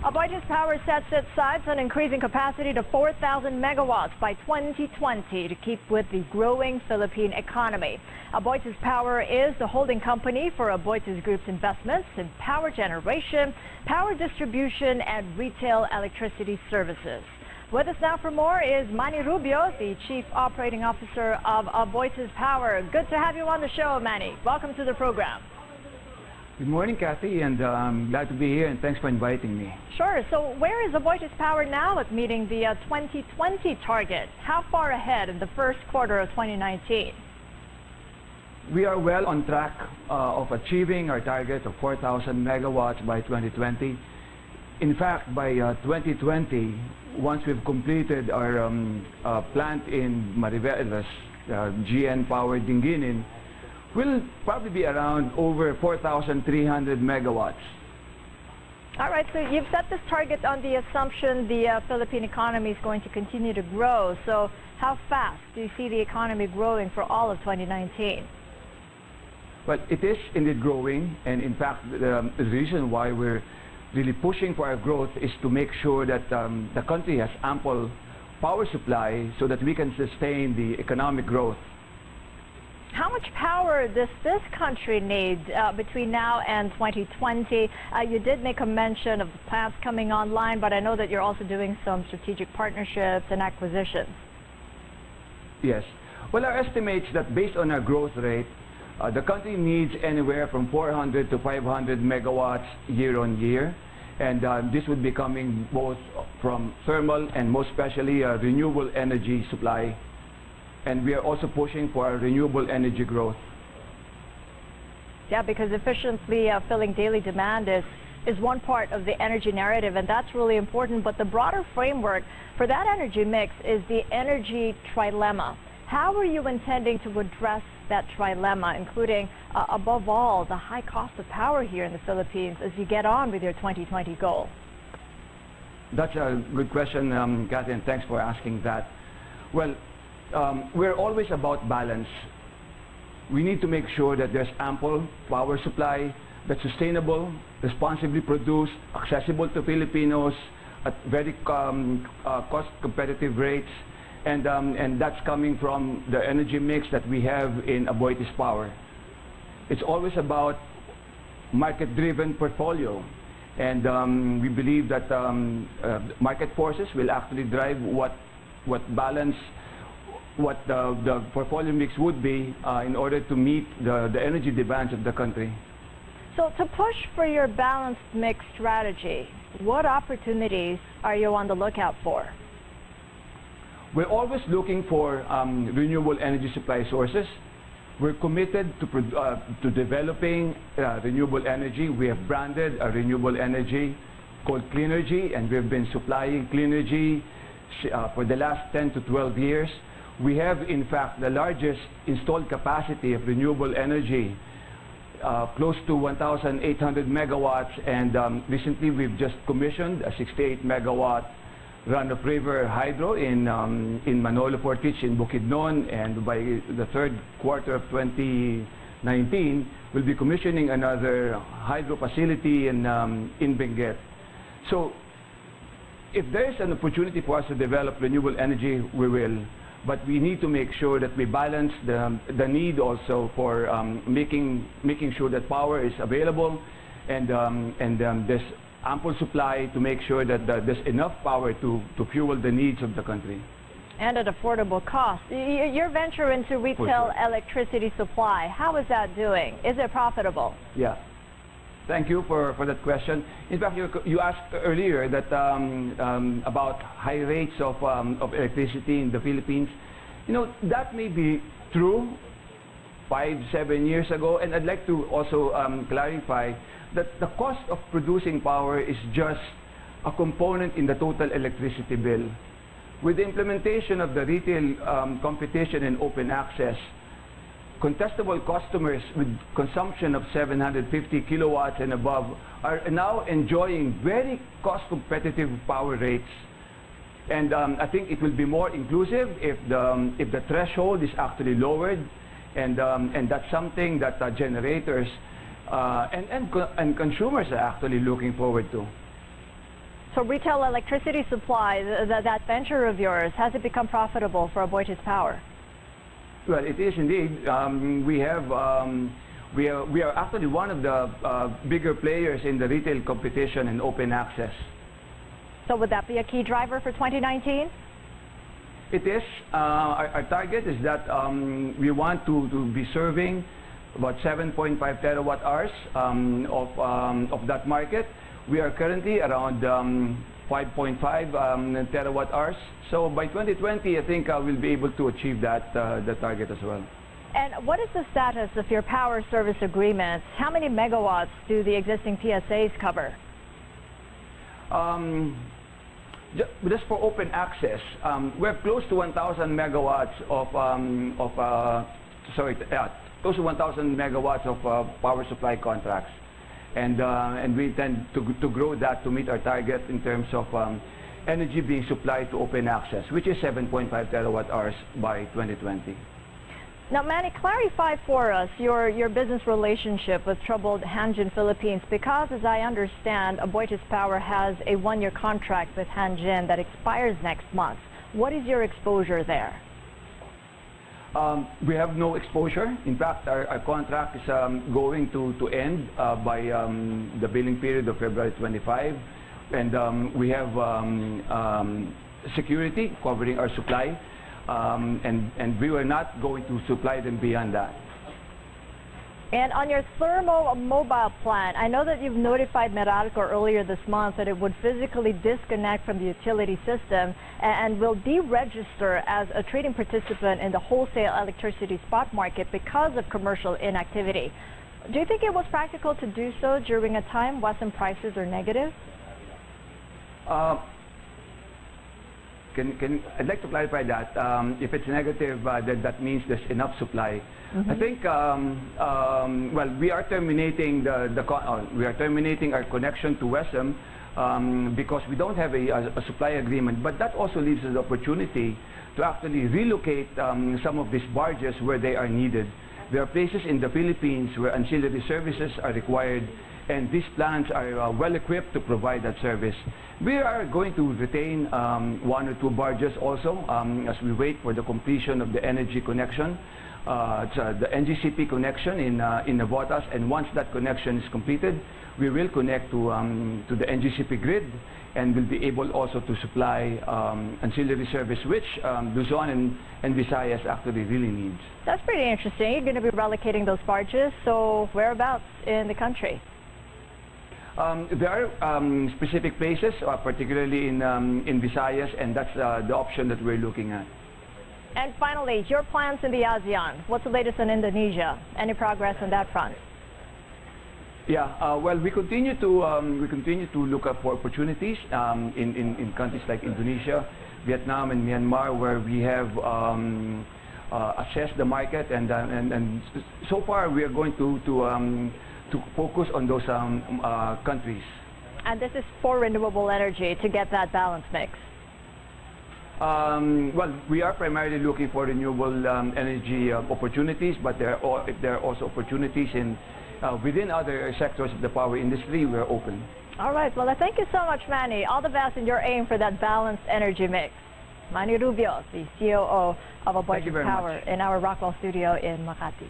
AboitizPower sets its sights on increasing capacity to 4,000 megawatts by 2020 to keep with the growing Philippine economy. AboitizPower is the holding company for Aboitiz Group's investments in power generation, power distribution, and retail electricity services. With us now for more is Manny Rubio, the Chief Operating Officer of AboitizPower. Good to have you on the show, Manny. Welcome to the program. Good morning, Cathy, and I'm glad to be here, and thanks for inviting me. Sure. So where is AboitizPower now at meeting the 2020 target? How far ahead in the first quarter of 2019? We are well on track of achieving our target of 4,000 megawatts by 2020. In fact, by 2020, once we've completed our plant in Mariveles, GN Power Dingginin, we'll probably be around over 4,300 megawatts. All right, so you've set this target on the assumption the Philippine economy is going to continue to grow. So how fast do you see the economy growing for all of 2019? Well, it is indeed growing, and in fact, the reason why we're really pushing for our growth is to make sure that the country has ample power supply so that we can sustain the economic growth. How much power does this country need between now and 2020? You did make a mention of the plants coming online, but I know that you're also doing some strategic partnerships and acquisitions. Yes. Well, our estimates that based on our growth rate, the country needs anywhere from 400 to 500 megawatts year on year. And this would be coming both from thermal and most especially renewable energy supply. And we are also pushing for our renewable energy growth. Yeah, because efficiently filling daily demand is one part of the energy narrative, and that's really important. But the broader framework for that energy mix is the energy trilemma. How are you intending to address that trilemma, including, above all, the high cost of power here in the Philippines as you get on with your 2020 goal? That's a good question, Cathy, and thanks for asking that. Well, we're always about balance. We need to make sure that there's ample power supply that's sustainable, responsibly produced, accessible to Filipinos at very cost-competitive rates, and that's coming from the energy mix that we have in AboitizPower. It's always about market-driven portfolio, and we believe that market forces will actually drive what the portfolio mix would be in order to meet the energy demands of the country. So to push for your balanced mix strategy, what opportunities are you on the lookout for? We're always looking for renewable energy supply sources. We're committed to developing renewable energy. We have branded a renewable energy called Cleanergy, and we've been supplying Cleanergy for the last 10 to 12 years. We have, in fact, the largest installed capacity of renewable energy, close to 1,800 megawatts, and recently we've just commissioned a 68 megawatt run-of-river hydro in Manolo Portage in Bukidnon, and by the third quarter of 2019, we'll be commissioning another hydro facility in Benguet. So if there's an opportunity for us to develop renewable energy, we will. But we need to make sure that we balance the need also for making sure that power is available and there's ample supply to make sure that there's enough power to fuel the needs of the country. And at affordable cost. Your venture into retail electricity supply, how is that doing? Is it profitable? Yeah. Thank you for that question. In fact, you asked earlier that about high rates of electricity in the Philippines. You know, that may be true 5-7 years ago, and I'd like to also clarify that the cost of producing power is just a component in the total electricity bill. With the implementation of the retail competition and open access, contestable customers with consumption of 750 kilowatts and above are now enjoying very cost-competitive power rates. And I think it will be more inclusive if the threshold is actually lowered, and that's something that generators and consumers are actually looking forward to. So retail electricity supply, that venture of yours, has it become profitable for AboitizPower? Well, it is indeed. We are actually one of the bigger players in the retail competition and open access. So would that be a key driver for 2019? It is. Our target is that we want to be serving about 7.5 terawatt hours of that market. We are currently around 5.5 terawatt hours. So by 2020, I think we'll be able to achieve that the target as well. And what is the status of your power service agreements? How many megawatts do the existing PSAs cover? Just for open access, we're close to 1,000 megawatts close to 1,000 megawatts of power supply contracts, and we intend to grow that to meet our target in terms of energy being supplied to open access, which is 7.5 terawatt hours by 2020. Now, Manny, clarify for us your business relationship with troubled Hanjin, Philippines, because, as I understand, AboitizPower has a one-year contract with Hanjin that expires next month. What is your exposure there? We have no exposure. In fact, our contract is going to end by the billing period of February 25, and we have security covering our supply. And we were not going to supply them beyond that. And on your thermal mobile plant, I know that you've notified Meralco earlier this month that it would physically disconnect from the utility system and will deregister as a trading participant in the wholesale electricity spot market because of commercial inactivity. Do you think it was practical to do so during a time when prices are negative? I'd like to clarify that. If it's negative, that means there's enough supply. I think, well, we are terminating our connection to WESM because we don't have a supply agreement. But that also leaves us the opportunity to actually relocate some of these barges where they are needed. There are places in the Philippines where ancillary services are required, and these plants are well equipped to provide that service. We are going to retain one or two barges also as we wait for the completion of the energy connection, the NGCP connection in Aboitiz, and once that connection is completed, we will connect to the NGCP grid, and will be able also to supply ancillary service, which Luzon and Visayas actually really needs. That's pretty interesting. You're going to be relocating those barges, so whereabouts in the country? There are specific places, particularly in Visayas, and that's the option that we're looking at. And finally, your plans in the ASEAN. What's the latest in Indonesia? Any progress on that front? Yeah, well, we continue to look up for opportunities in countries like Indonesia, Vietnam, and Myanmar, where we have assessed the market, and so far we are going to focus on those countries. And this is for renewable energy to get that balance mix? Well, we are primarily looking for renewable energy opportunities, but there are also opportunities within other sectors of the power industry. We're open. All right. Well, thank you so much, Manny. All the best in your aim for that balanced energy mix. Manny Rubio, the COO of AboitizPower, in our Rockwell studio in Makati.